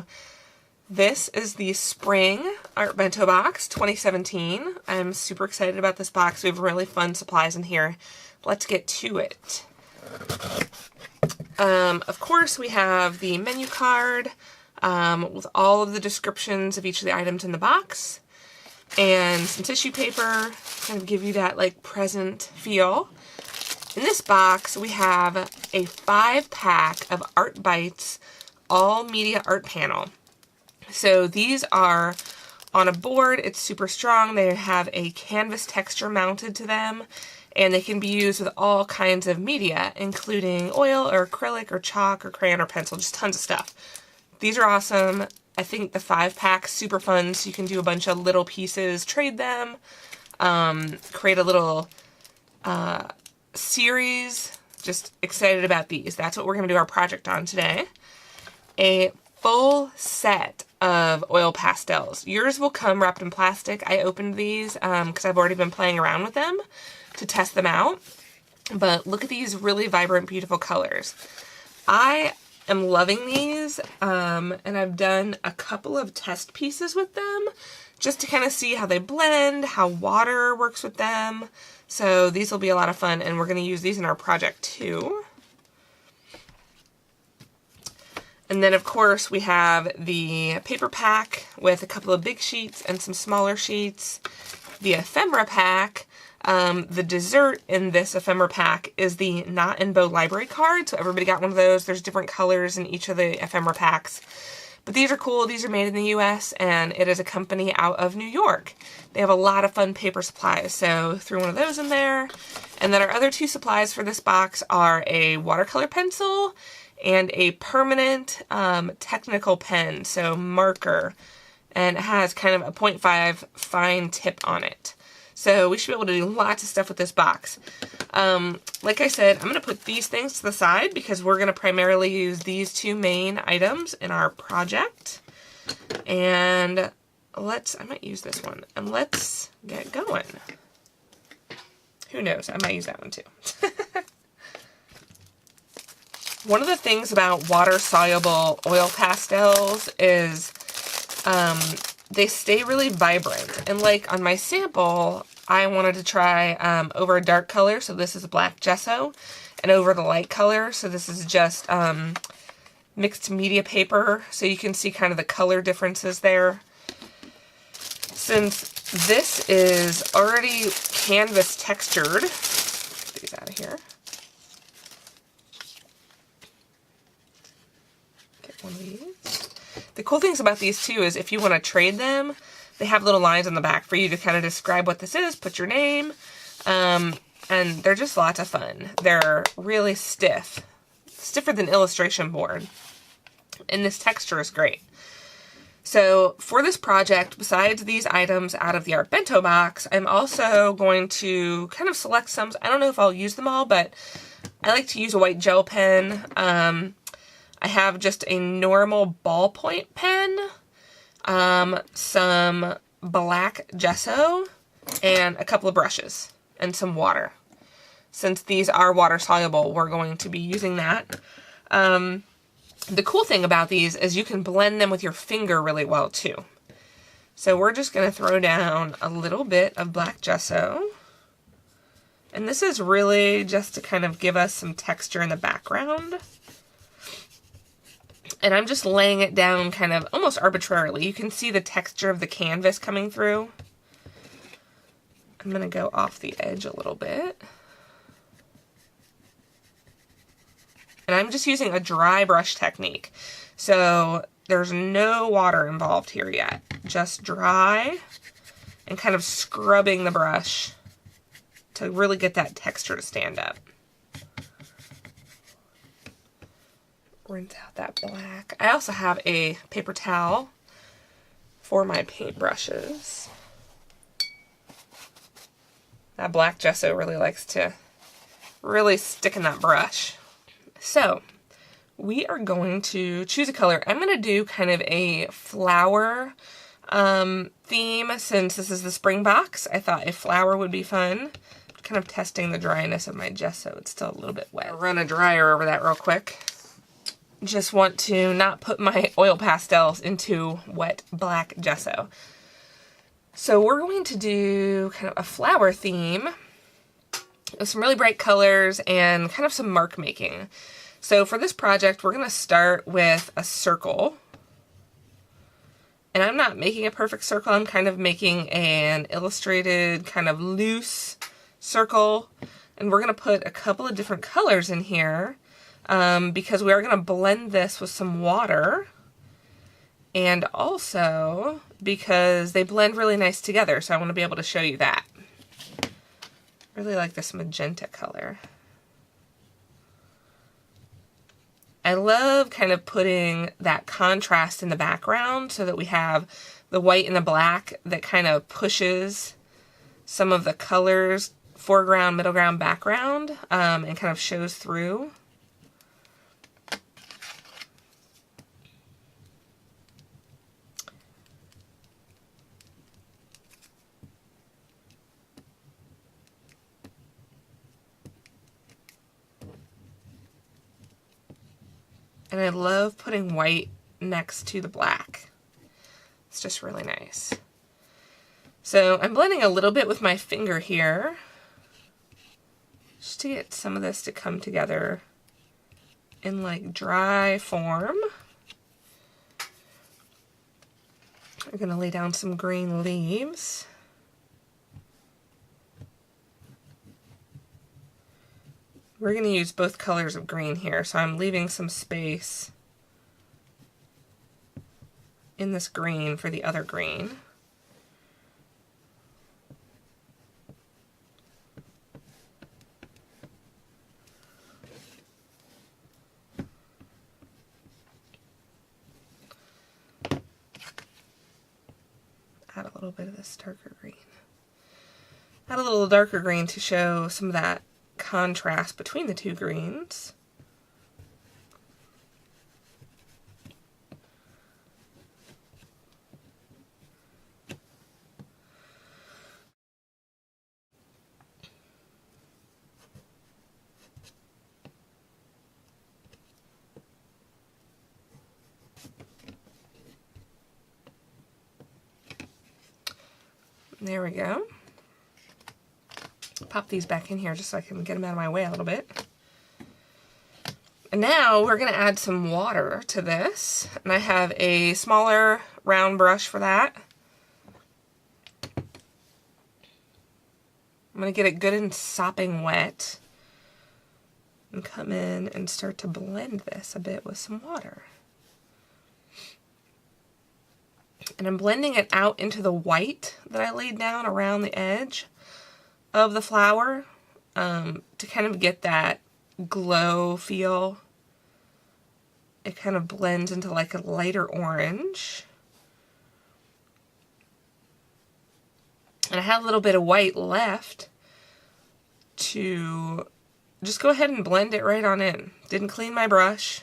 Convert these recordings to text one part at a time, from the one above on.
So this is the Spring Art Bento Box 2017. I'm super excited about this box. We have really fun supplies in here. Let's get to it. Of course, we have the menu card with all of the descriptions of each of the items in the box, and some tissue paper, kind of give you that like present feel. In this box, we have a 5-pack of Art Bites all media art panel. So these are on a board. It's super strong. They have a canvas texture mounted to them, and they can be used with all kinds of media, including oil or acrylic or chalk or crayon or pencil, just tons of stuff. These are awesome. I think the 5-pack's super fun, so you can do a bunch of little pieces, trade them, create a little series. Just excited about these. That's what we're going to do our project on today. A full set of oil pastels. Yours will come wrapped in plastic. I opened these because I've already been playing around with them to test them out. But look at these really vibrant, beautiful colors. I am loving these, and I've done a couple of test pieces with them just to kind of see how they blend, how water works with them. So these will be a lot of fun, and we're going to use these in our project too. And then, of course, we have the paper pack with a couple of big sheets and some smaller sheets. The ephemera pack. The dessert in this ephemera pack is the Knot and Bow library card. So everybody got one of those. There's different colors in each of the ephemera packs. But these are cool. These are made in the US, and it is a company out of New York. They have a lot of fun paper supplies, so threw one of those in there. And then our other two supplies for this box are a watercolor pencil and a permanent technical pen, so marker, and it has kind of a 0.5 fine tip on it. So we should be able to do lots of stuff with this box. Like I said, I'm going to put these things to the side because we're going to primarily use these two main items in our project. And I might use this one, and let's get going. Who knows, I might use that one too. One of the things about water-soluble oil pastels is they stay really vibrant. And like on my sample, I wanted to try over a dark color, so this is black gesso, and over the light color, so this is just mixed media paper, so you can see kind of the color differences there. Since this is already canvas textured, get these out of here. One of these. The cool things about these too is if you want to trade them, they have little lines on the back for you to kind of describe what this is, put your name, and they're just lots of fun. They're really stiff, stiffer than illustration board, and this texture is great. So for this project, besides these items out of the Art Bento Box, I'm also going to kind of select some. I don't know if I'll use them all, but I like to use a white gel pen. I have just a normal ballpoint pen, some black gesso, and a couple of brushes, and some water. Since these are water soluble, we're going to be using that. The cool thing about these is you can blend them with your finger really well too. So we're just going to throw down a little bit of black gesso. And this is really just to kind of give us some texture in the background. And I'm just laying it down kind of almost arbitrarily. You can see the texture of the canvas coming through. I'm going to go off the edge a little bit. And I'm just using a dry brush technique. So there's no water involved here yet. Just dry and kind of scrubbing the brush to really get that texture to stand up. Rinse out that black. I also have a paper towel for my paint brushes. That black gesso really likes to really stick in that brush. So we are going to choose a color. I'm going to do kind of a flower theme since this is the spring box. I thought a flower would be fun. Kind of testing the dryness of my gesso. It's still a little bit wet. I'll run a dryer over that real quick. just want to not put my oil pastels into wet black gesso. So we're going to do kind of a flower theme with some really bright colors and kind of some mark making. So for this project, we're going to start with a circle. And I'm not making a perfect circle, I'm kind of making an illustrated, kind of loose circle. And we're going to put a couple of different colors in here because we are going to blend this with some water. And also because they blend really nice together, so I want to be able to show you that. I really like this magenta color. I love kind of putting that contrast in the background so that we have the white and the black that kind of pushes some of the colors, foreground, middle ground, background, and kind of shows through. And I love putting white next to the black. It's just really nice. So I'm blending a little bit with my finger here, just to get some of this to come together in like dry form. I'm gonna lay down some green leaves. We're going to use both colors of green here, so I'm leaving some space in this green for the other green. Add a little bit of this darker green. Add a little darker green to show some of that contrast between the two greens. There we go. Pop these back in here just so I can get them out of my way a little bit. And now we're going to add some water to this. And I have a smaller round brush for that. I'm going to get it good and sopping wet. And come in and start to blend this a bit with some water. And I'm blending it out into the white that I laid down around the edge of the flower to kind of get that glow feel. It kind of blends into like a lighter orange. And I had a little bit of white left to just go ahead and blend it right on in. Didn't clean my brush.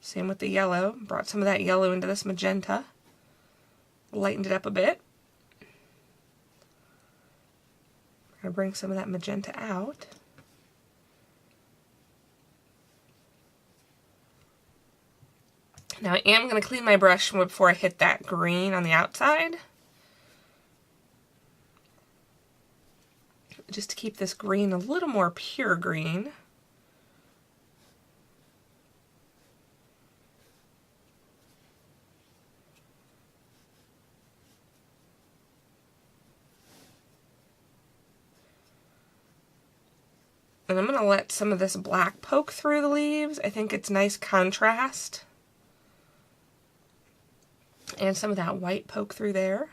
Same with the yellow. Brought some of that yellow into this magenta. Lightened it up a bit. I'm going to bring some of that magenta out. Now I am going to clean my brush before I hit that green on the outside. Just to keep this green a little more pure green. And I'm going to let some of this black poke through the leaves. I think it's nice contrast. And some of that white poke through there.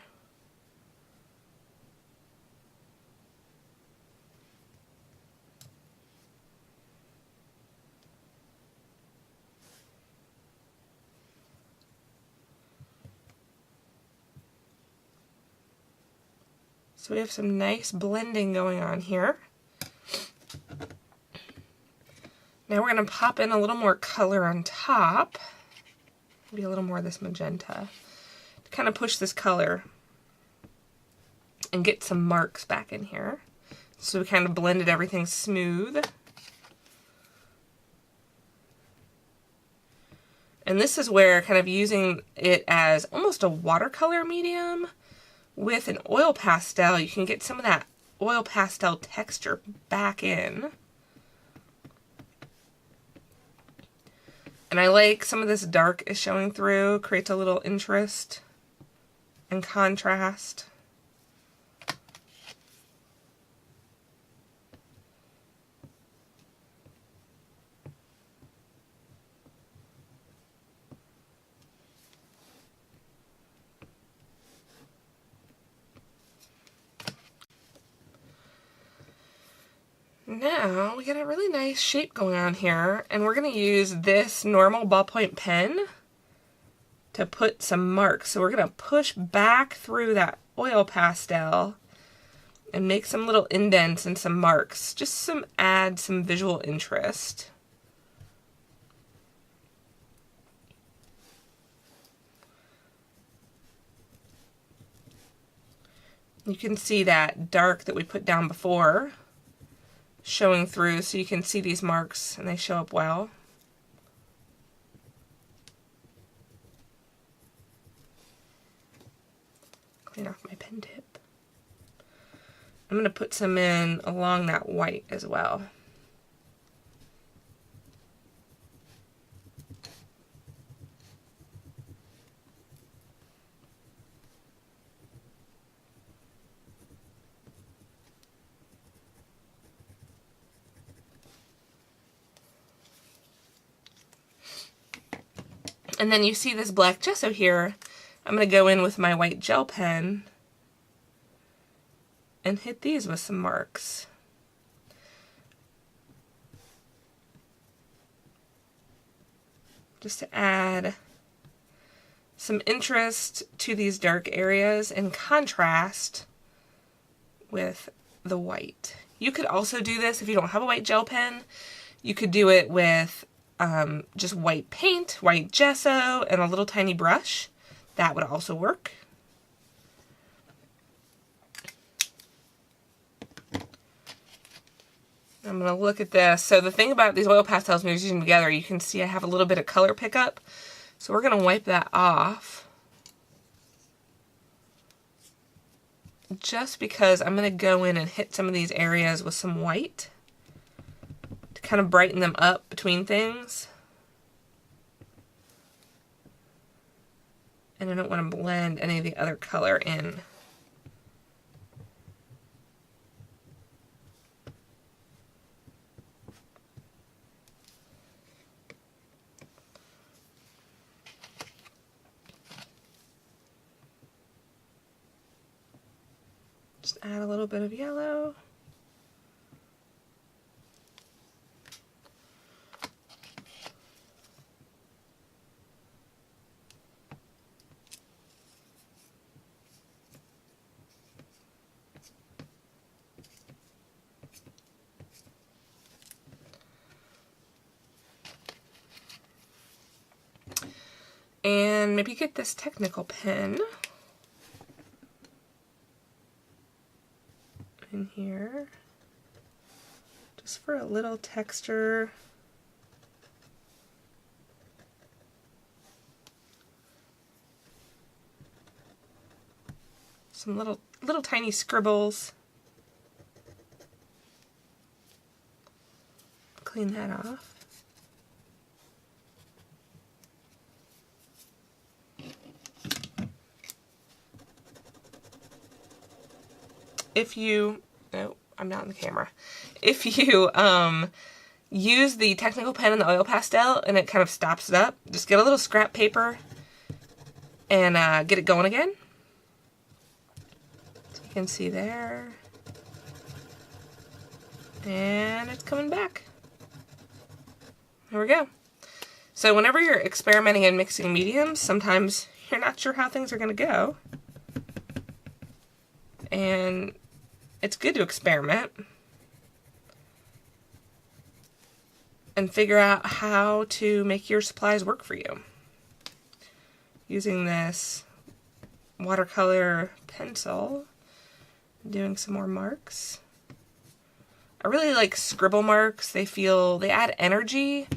So we have some nice blending going on here. Now we're going to pop in a little more color on top. Maybe a little more of this magenta. To kind of push this color and get some marks back in here. So we kind of blended everything smooth. And this is where kind of using it as almost a watercolor medium with an oil pastel, you can get some of that oil pastel texture back in. And I like some of this dark is showing through, creates a little interest and contrast. Now we got a really nice shape going on here, and we're going to use this normal ballpoint pen to put some marks. So we're going to push back through that oil pastel and make some little indents and some marks, just add some visual interest. You can see that dark that we put down before showing through, so you can see these marks and they show up well. Clean off my pen tip. I'm going to put some in along that white as well. And then you see this black gesso here. I'm going to go in with my white gel pen and hit these with some marks. Just to add some interest to these dark areas and contrast with the white. You could also do this if you don't have a white gel pen. You could do it with just white paint, white gesso, and a little tiny brush. That would also work. I'm going to look at this. So the thing about these oil pastels when you're using them together, you can see I have a little bit of color pickup. So we're going to wipe that off. Just because I'm going to go in and hit some of these areas with some white to kind of brighten them up between things. And I don't want to blend any of the other color in. Just add a little bit of yellow. And maybe get this technical pen in here, just for a little texture. Some little tiny scribbles. Clean that off. If you, no, I'm not in the camera. If you use the technical pen and the oil pastel and it kind of stops it up, just get a little scrap paper and get it going again. So you can see there. And it's coming back. There we go. So whenever you're experimenting and mixing mediums, sometimes you're not sure how things are going to go. And it's good to experiment and figure out how to make your supplies work for you. Using this watercolor pencil, doing some more marks. I really like scribble marks. They add energy,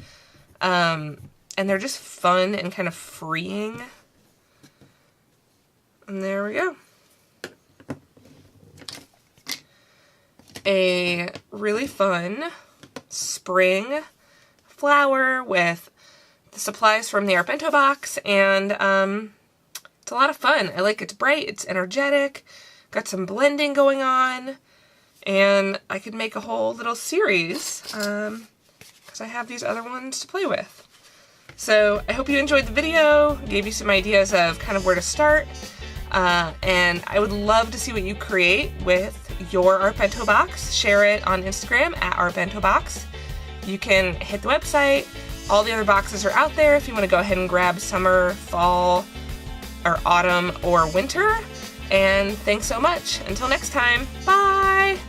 and they're just fun and kind of freeing. And there we go. A really fun spring flower with the supplies from the Bento Box, and it's a lot of fun. I like it's bright, it's energetic, got some blending going on, and I could make a whole little series because I have these other ones to play with. So I hope you enjoyed the video, gave you some ideas of kind of where to start, and I would love to see what you create with your Bento Box. Share it on Instagram at Bento Box. You can hit the website. All the other boxes are out there if you want to go ahead and grab summer, fall, or autumn, or winter. And thanks so much. Until next time, bye!